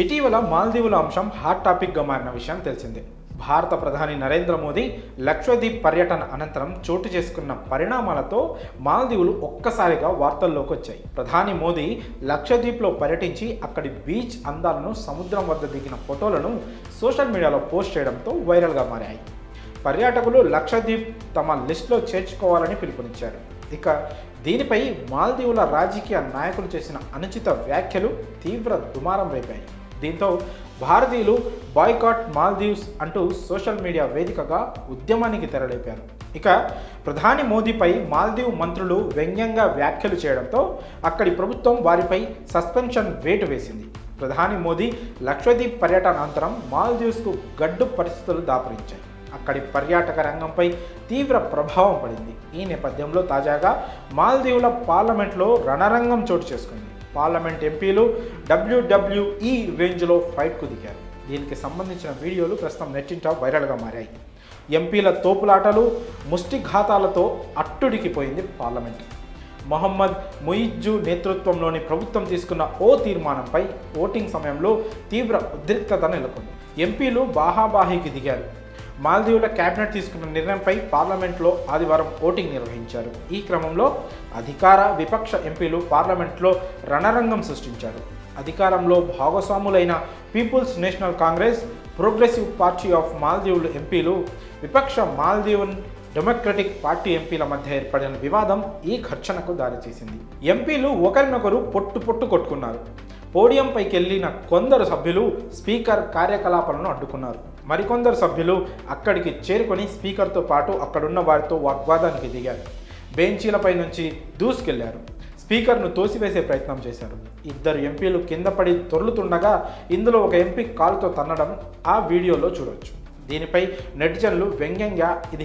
ఇటీవల మాల్దీవుల అంశం హాట్ టాపిక్గా మారిన విషయం తెలిసిందే. భారత ప్రధాని నరేంద్ర మోదీ లక్షద్వీప్ పర్యటన అనంతరం చోటు చేసుకున్న పరిణామాలతో మాల్దీవులు ఒక్కసారిగా వార్తల్లోకి వచ్చాయి. ప్రధాని మోదీ లక్షద్వీప్లో పర్యటించి అక్కడి బీచ్ అందాలను, సముద్రం వద్ద దిగిన ఫోటోలను సోషల్ మీడియాలో పోస్ట్ చేయడంతో వైరల్గా మారాయి. పర్యాటకులు లక్షద్వీప్ తమ లిస్టులో చేర్చుకోవాలని పిలుపునిచ్చారు. ఇక దీనిపై మాల్దీవుల రాజకీయ నాయకులు చేసిన అనుచిత వ్యాఖ్యలు తీవ్ర దుమారం రేపాయి. దీంతో భారతీయులు బాయ్కాట్ మాల్దీవ్స్ అంటూ సోషల్ మీడియా వేదికగా ఉద్యమానికి తెరలేపారు. ఇక ప్రధాని మోదీపై మాల్దీవ్ మంత్రులు వ్యంగ్యంగా వ్యాఖ్యలు చేయడంతో అక్కడి ప్రభుత్వం వారిపై సస్పెన్షన్ వేటు వేసింది. ప్రధాని మోదీ లక్షద్వీప్ పర్యటన అనంతరం మాల్దీవ్స్కు గడ్డు పరిస్థితులు దాపురించాయి. అక్కడి పర్యాటక రంగంపై తీవ్ర ప్రభావం పడింది. ఈ నేపథ్యంలో తాజాగా మాల్దీవుల పార్లమెంట్లో రణరంగం చోటు చేసుకుంది. పార్లమెంట్ ఎంపీలు WWE రేంజ్లో ఫైట్కు దిగారు. దీనికి సంబంధించిన వీడియోలు ప్రస్తుతం నెట్టింట వైరల్గా మారాయి. ఎంపీల తోపులాటలు, ముష్టిఘాతాలతో అట్టుడికిపోయింది పార్లమెంట్. మొహమ్మద్ ముయిజ్జు నేతృత్వంలోని ప్రభుత్వం తీసుకున్న ఓ తీర్మానంపై ఓటింగ్ సమయంలో తీవ్ర ఉద్రిక్తత నెలకొంది. ఎంపీలు బాహాబాహీకి దిగారు. మాల్దీవుల కేబినెట్ తీసుకున్న నిర్ణయంపై పార్లమెంట్లో ఆదివారం ఓటింగ్ నిర్వహించారు. ఈ క్రమంలో అధికార, విపక్ష ఎంపీలు పార్లమెంట్లో రణరంగం సృష్టించారు. అధికారంలో భాగస్వాములైన People's National Congress, Progressive Party of మాల్దీవులు ఎంపీలు, విపక్ష మాల్దీవన్ డెమోక్రటిక్ పార్టీ ఎంపీల మధ్య ఏర్పడిన వివాదం ఈ ఘర్షణకు దారితీసింది. ఎంపీలు ఒకరినొకరు పొట్టు కొట్టుకున్నారు. పోడియంపైకి వెళ్లిన కొందరు సభ్యులు స్పీకర్ కార్యకలాపాలను అడ్డుకున్నారు. మరికొందరు సభ్యులు అక్కడికి చేరుకొని స్పీకర్తో పాటు అక్కడున్న వారితో వాగ్వాదానికి దిగారు. బెంచీలపై నుంచి దూసుకెళ్లారు. స్పీకర్ను తోసివేసే ప్రయత్నం చేశారు. ఇద్దరు ఎంపీలు కింద పడి దొర్లుతుండగా ఇందులో ఒక ఎంపీ కాలుతో తన్నడం ఆ వీడియోలో చూడొచ్చు. దీనిపై నెటిజన్లు వ్యంగ్యంగా ఇది